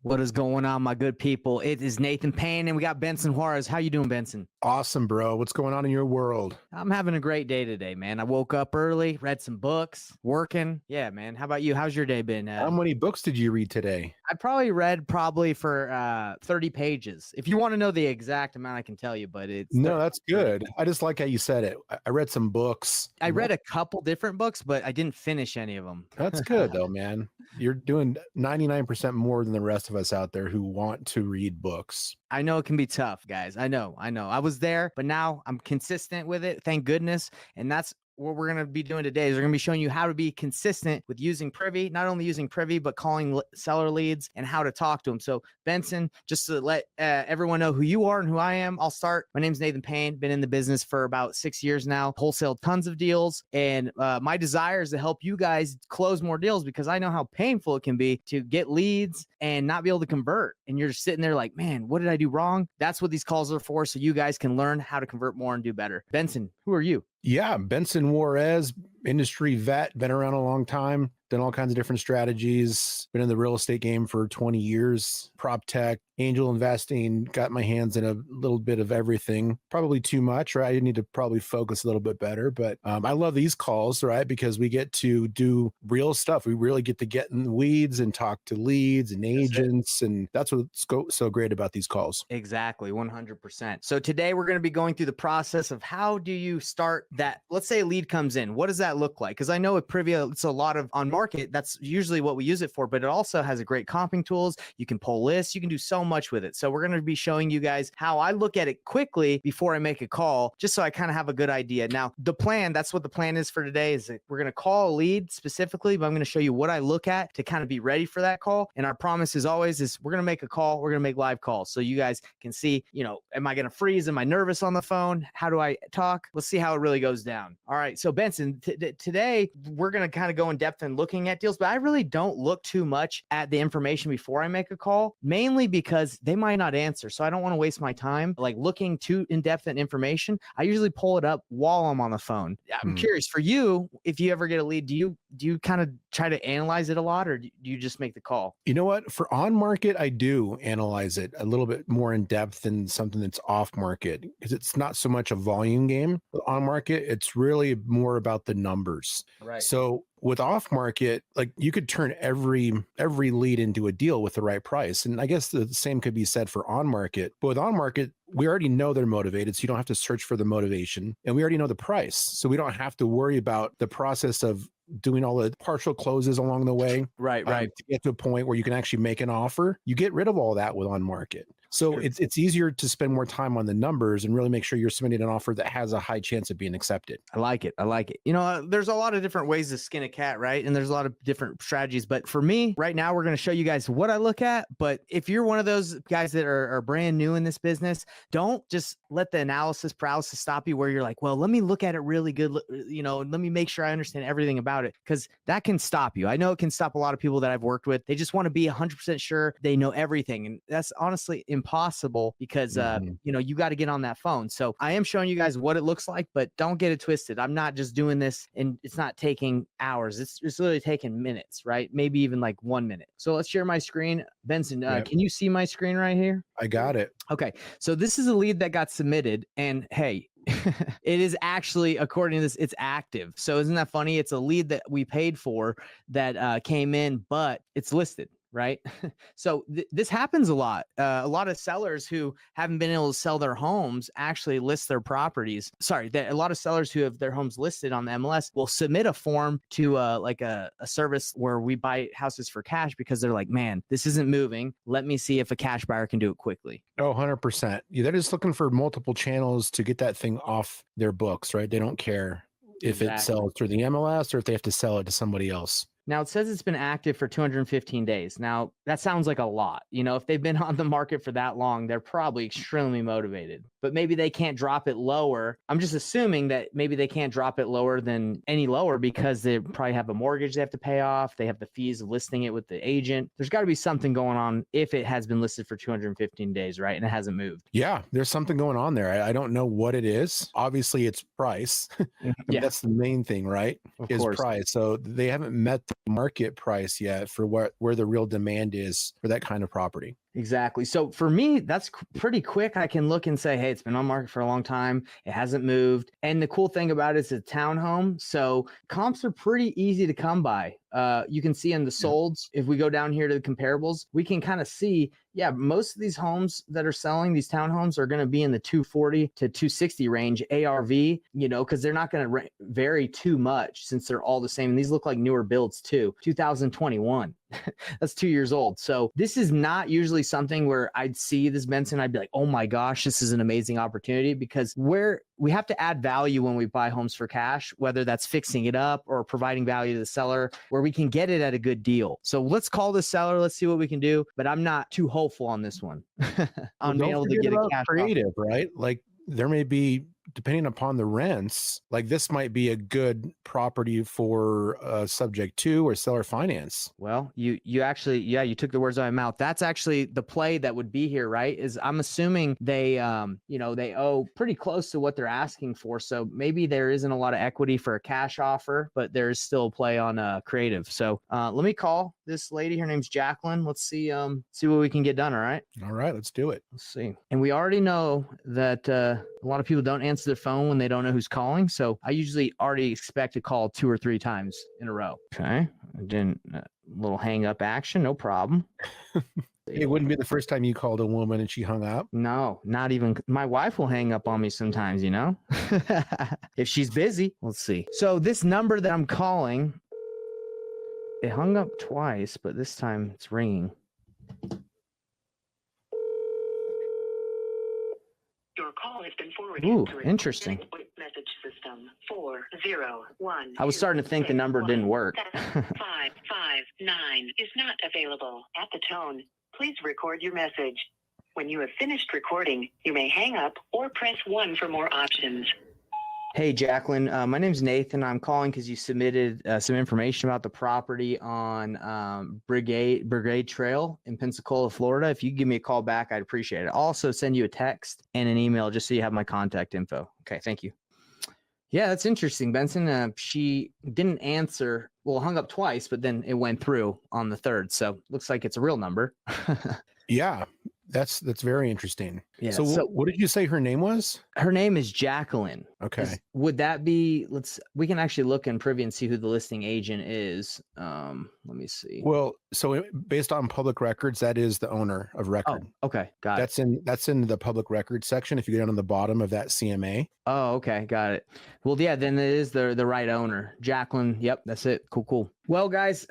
What is going on, my good people? It is Nathan Payne, and we got Benson Juarez. How you doing, Benson? Awesome, bro. What's going on in your world? I'm having a great day today, man. I woke up early, read some books, working. Yeah, man. How about you? How's your day been? How many books did you read today? I probably read for 30 pages. If you want to know the exact amount, I can tell you, but it's No, that's good. I just like how you said it. I read some books. I read a couple different books, but I didn't finish any of them. That's good though, man. You're doing 99% more than the rest of us out there who want to read books. I know it can be tough, guys. I know. I was there, but now I'm consistent with it. Thank goodness. And that's what we're going to be doing today is we're going to be showing you how to be consistent with using Privy, not only using Privy, but calling seller leads and how to talk to them. So Benson, just to let everyone know who you are and who I am, I'll start. My name's Nathan Payne, been in the business for about 6 years now, wholesale tons of deals. And my desire is to help you guys close more deals because I know how painful it can be to get leads and not be able to convert. And you're just sitting there like, man, what did I do wrong? That's what these calls are for. So you guys can learn how to convert more and do better. Benson, who are you? Yeah, Benson Juarez, industry vet, been around a long time, done all kinds of different strategies, been in the real estate game for 20 years, prop tech, angel investing, got my hands in a little bit of everything, probably too much, right? I need to probably focus a little bit better, but I love these calls, right? Because we get to do real stuff. We really get to get in the weeds and talk to leads and agents, and that's what's so great about these calls. Exactly, 100%. So today we're going to be going through the process of how do you start that. Let's say a lead comes in. What does that look like? Because I know with Privia, it's a lot of on market. That's usually what we use it for, but it also has a great comping tools. You can pull lists. You can do so much with it. So we're going to be showing you guys how I look at it quickly before I make a call, just so I kind of have a good idea. Now, the plan, that's what the plan is for today, is that we're going to call a lead specifically, but I'm going to show you what I look at to kind of be ready for that call. And our promise is always is we're going to make a call. We're going to make live calls. So you guys can see, am I going to freeze? Am I nervous on the phone? How do I talk? Let's see how it really goes down. All right. So Benson, today we're going to kind of go in depth and looking at deals, but I really don't look too much at the information before I make a call, mainly because they might not answer. So I don't want to waste my time like looking too in depth at information. I usually pull it up while I'm on the phone. I'm curious for you, if you ever get a lead, do you kind of try to analyze it a lot, or do you just make the call? You know what? For on market, I do analyze it a little bit more in depth than something that's off market, because it's not so much a volume game. But on market, it's really more about the numbers. Right. So with off market, like you could turn every lead into a deal with the right price. And I guess the same could be said for on market. But with on market, we already know they're motivated, so you don't have to search for the motivation. And we already know the price. So we don't have to worry about the process of doing all the partial closes along the way. Right. To get to a point where you can actually make an offer. You get rid of all that with on market. So it's easier to spend more time on the numbers and really make sure you're submitting an offer that has a high chance of being accepted. I like it. There's a lot of different ways to skin a cat, right? And there's a lot of different strategies. But for me, right now, we're going to show you guys what I look at. But if you're one of those guys that are brand new in this business, don't just let the analysis paralysis stop you where you're like, well, let me look at it really good. Let me make sure I understand everything about it, because that can stop you. I know it can stop a lot of people that I've worked with. They just want to be 100% sure they know everything. And that's honestly impossible because, you got to get on that phone. So I am showing you guys what it looks like, but don't get it twisted. I'm not just doing this and it's not taking hours. It's literally taking minutes, right? Maybe even like 1 minute. So let's share my screen. Benson, can you see my screen right here? I got it. Okay. So this is a lead that got submitted, and hey, it is actually, according to this, it's active. So isn't that funny? It's a lead that we paid for that came in, but it's listed. Right. So this happens a lot. A lot of sellers who haven't been able to sell their homes actually list their properties. A lot of sellers who have their homes listed on the MLS will submit a form to a service where we buy houses for cash because they're like, man, this isn't moving. Let me see if a cash buyer can do it quickly. Oh, 100%. Yeah, they're just looking for multiple channels to get that thing off their books, right? They don't care if it sells through the MLS or if they have to sell it to somebody else. Now, it says it's been active for 215 days. Now, that sounds like a lot. If they've been on the market for that long, they're probably extremely motivated. But maybe they can't drop it lower. I'm just assuming that maybe they can't drop it lower than any lower because they probably have a mortgage they have to pay off. They have the fees of listing it with the agent. There's got to be something going on if it has been listed for 215 days, right? And it hasn't moved. Yeah, there's something going on there. I don't know what it is. Obviously, it's price. Yeah. That's the main thing, right? Of is course. Price. So they haven't met market price yet for where the real demand is for that kind of property. Exactly. So for me, that's pretty quick. I can look and say, hey, it's been on market for a long time. It hasn't moved. And the cool thing about it is it's a townhome. So comps are pretty easy to come by. You can see in the solds, if we go down here to the comparables, we can kind of see, yeah, most of these homes that are selling, these townhomes are going to be in the 240 to 260 range ARV, because they're not going to vary too much since they're all the same. And these look like newer builds too, 2021. That's 2 years old. So this is not usually something where I'd see this, Benson, I'd be like, oh my gosh, this is an amazing opportunity, because we have to add value when we buy homes for cash, whether that's fixing it up or providing value to the seller where we can get it at a good deal. So let's call the seller. Let's see what we can do. But I'm not too hopeful on this one on being able to get a cash creative, right? Like there may be, depending upon the rents, like this might be a good property for subject to or seller finance. Well, you actually, you took the words out of my mouth. That's actually the play that would be here, right? Is I'm assuming they, they owe pretty close to what they're asking for. So maybe there isn't a lot of equity for a cash offer, but there's still a play on creative. So let me call this lady. Her name's Jacqueline. Let's see what we can get done. All right. All right, let's do it. Let's see. And we already know that a lot of people don't answer their phone when they don't know who's calling. So I usually already expect to call 2 or 3 times in a row. Okay. Then little hang up action. No problem. It wouldn't be the first time you called a woman and she hung up. No, not even. My wife will hang up on me sometimes, if she's busy. Let's see. So this number that I'm calling, it hung up twice, but this time it's ringing. Your call has been forwarded. Ooh, interesting. Message system 401. I was starting to think the number didn't work. 559 is not available. At the tone, please record your message. When you have finished recording, you may hang up or press 1 for more options. Hey, Jacqueline, my name's Nathan. I'm calling because you submitted some information about the property on Brigade Trail in Pensacola, Florida. If you give me a call back, I'd appreciate it. I'll also send you a text and an email just so you have my contact info. Okay, thank you. Yeah, that's interesting, Benson. She didn't answer. Well, hung up twice, but then it went through on the third. So looks like it's a real number. Yeah, that's very interesting. Yeah. So what did you say her name was? Her name is Jacqueline. Okay. Would that be, we can actually look in Privy and see who the listing agent is. Let me see. Well, so based on public records, that is the owner of record. Oh, okay. Got it. That's in the public records section. If you go down on the bottom of that CMA. Oh, okay. Got it. Well, yeah, then it is the right owner. Jacqueline. Yep. That's it. Cool. Well, guys,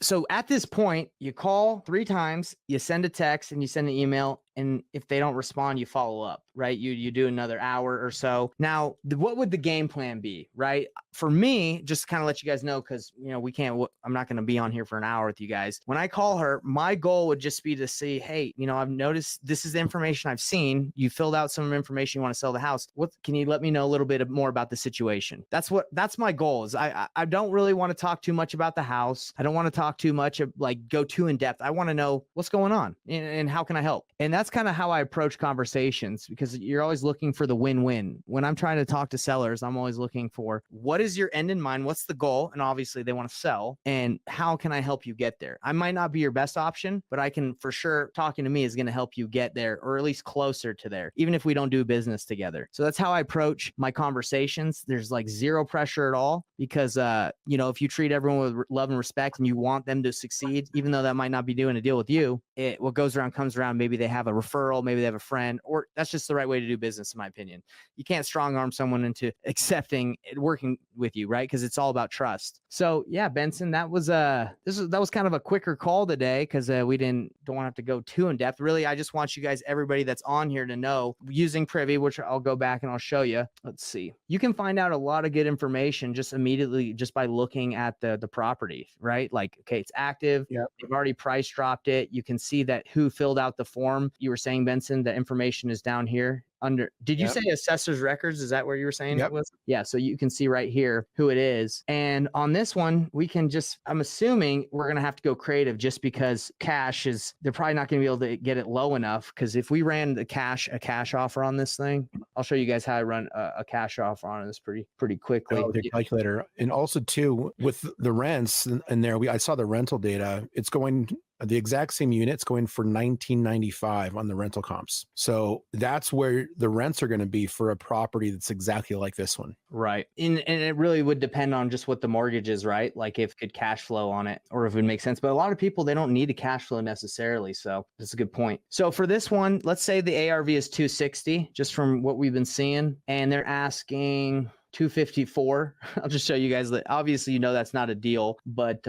so at this point, you call 3 times, you send a text and you send an email. And if they don't respond, you follow up, right? You do another hour or so. Now, what would the game plan be, right? For me, just to kind of let you guys know, because, I'm not going to be on here for an hour with you guys. When I call her, my goal would just be to see, hey, I've noticed this is the information I've seen. You filled out some information. You want to sell the house. Can you let me know a little bit more about the situation? That's my goal is I don't really want to talk too much about the house. I don't want to talk too much go too in depth. I want to know what's going on and how can I help? And that's kind of how I approach conversations, because you're always looking for the win-win. When I'm trying to talk to sellers, I'm always looking for what is your end in mind? What's the goal? And obviously they want to sell, and how can I help you get there? I might not be your best option, but I can for sure, talking to me is going to help you get there, or at least closer to there, even if we don't do business together. So that's how I approach my conversations. There's zero pressure at all, because if you treat everyone with love and respect and you want them to succeed, even though that might not be doing a deal with you, what goes around comes around. Maybe they have a referral, maybe they have a friend, or that's just the right way to do business, in my opinion. You can't strong arm someone into accepting it, working with you, right? Because it's all about trust. So yeah, Benson, that was kind of a quicker call today, because we don't want to have to go too in depth. Really, I just want you guys, everybody that's on here, to know, using Privy, which I'll go back and I'll show you. Let's see. You can find out a lot of good information just immediately just by looking at the property, right? Okay, it's active. Yep. They've already price dropped it. You can see that who filled out the form. You were saying, Benson, the information is down here here under, did you Yep. say assessor's records? Is that where you were saying Yep. it was? Yeah. So you can see right here who it is. And on this one, we can just, I'm assuming we're going to have to go creative just because cash is, they're probably not going to be able to get it low enough. Cause if we ran a cash offer on this thing, I'll show you guys how I run a cash offer on this pretty quickly. Oh, the calculator. And also too, with the rents in there, I saw the rental data. It's going the exact same units going for $19.95 on the rental comps. So that's where the rents are going to be for a property that's exactly like this one. Right. And it really would depend on just what the mortgage is, right? Like if could cash flow on it or if it would make sense. But a lot of people, they don't need a cash flow necessarily. So that's a good point. So for this one, let's say the ARV is 260, just from what we've been seeing. And they're asking 254. I'll just show you guys that obviously, that's not a deal, but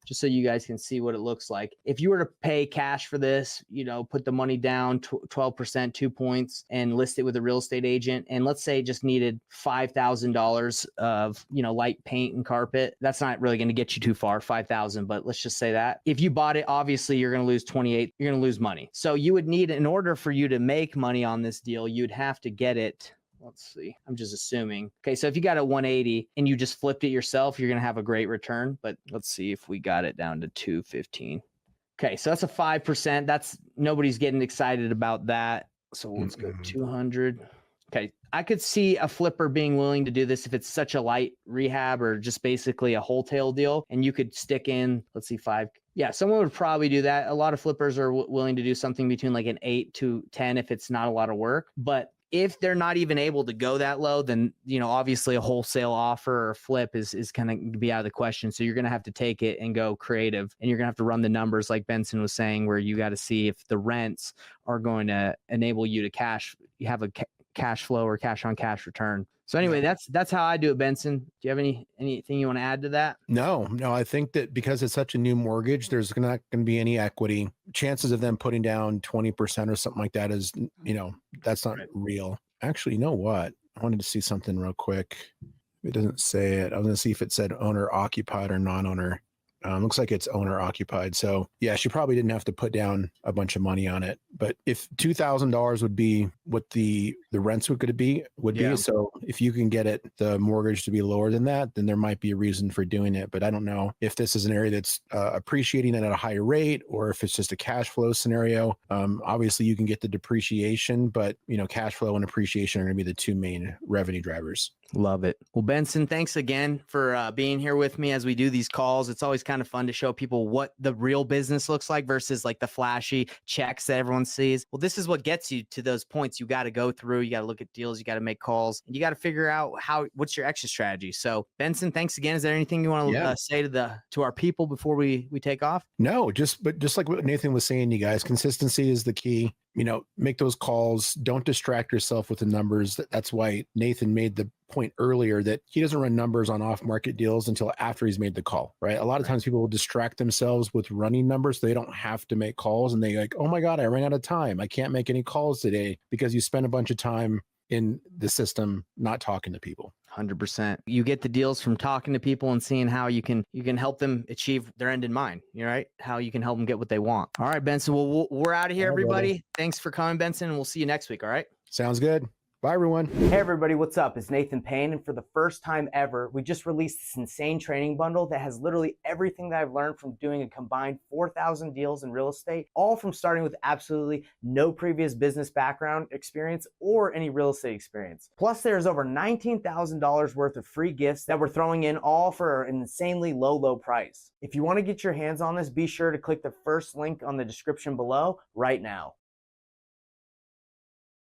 just so you guys can see what it looks like. If you were to pay cash for this, put the money down 12%, 2 points, and list it with a real estate agent. And let's say it just needed $5,000 of, light paint and carpet. That's not really going to get you too far, 5,000, but let's just say that. If you bought it, obviously you're going to lose 28, you're going to lose money. So you would need, in order for you to make money on this deal, you'd have to get it. Let's see. I'm just assuming. Okay. So if you got a 180 and you just flipped it yourself, you're going to have a great return, but let's see if we got it down to 215. Okay. So that's a 5%. That's nobody's getting excited about that. So let's go 200. Okay. I could see a flipper being willing to do this if it's such a light rehab or just basically a wholesale deal. And you could stick in, let's see, 5. Yeah, someone would probably do that. A lot of flippers are willing to do something between like an 8 to 10 if it's not a lot of work. But if they're not even able to go that low, then, obviously a wholesale offer or flip is going to be out of the question. So you're going to have to take it and go creative, and you're going to have to run the numbers like Benson was saying, where you got to see if the rents are going to enable you to you have a cash flow or cash on cash return. So anyway, that's how I do it, Benson. Do you have anything you want to add to that? No, I think that because it's such a new mortgage, there's not going to be any equity. Chances of them putting down 20% or something like that is, that's not real. Actually, you know what? I wanted to see something real quick. It doesn't say it. I was going to see if it said owner occupied or non-owner. Looks like it's owner occupied. So yeah, she probably didn't have to put down a bunch of money on it. But if $2,000 would be what the rents would be. So if you can get the mortgage to be lower than that, then there might be a reason for doing it. But I don't know if this is an area that's appreciating at a higher rate or if it's just a cash flow scenario. Obviously you can get the depreciation, but cash flow and appreciation are going to be the two main revenue drivers. Love it. Well, Benson, thanks again for being here with me as we do these calls. It's always kind of fun to show people what the real business looks like versus like the flashy checks that everyone sees. Well, this is what gets you to those points you got to go through. You got to look at deals. You got to make calls. And you got to figure out what's your exit strategy. So, Benson, thanks again. Is there anything you want to say to our people before we take off? No, just like what Nathan was saying, you guys, consistency is the key. Make those calls. Don't distract yourself with the numbers. That's why Nathan made the point earlier that he doesn't run numbers on off-market deals until after he's made the call, right? A lot of times people will distract themselves with running numbers. So they don't have to make calls and they like, oh my God, I ran out of time. I can't make any calls today because you spend a bunch of time in the system not talking to people. 100%. You get the deals from talking to people and seeing how you can help them achieve their end in mind. Right? How you can help them get what they want. All right, Benson. Well, we're out of here, everybody. Brother. Thanks for coming, Benson. We'll see you next week. All right. Sounds good. Bye, everyone. Hey, everybody. What's up? It's Nathan Payne. And for the first time ever, we just released this insane training bundle that has literally everything that I've learned from doing a combined 4,000 deals in real estate, all from starting with absolutely no previous business background experience or any real estate experience. Plus, there's over $19,000 worth of free gifts that we're throwing in, all for an insanely low price. If you want to get your hands on this, be sure to click the first link on the description below right now.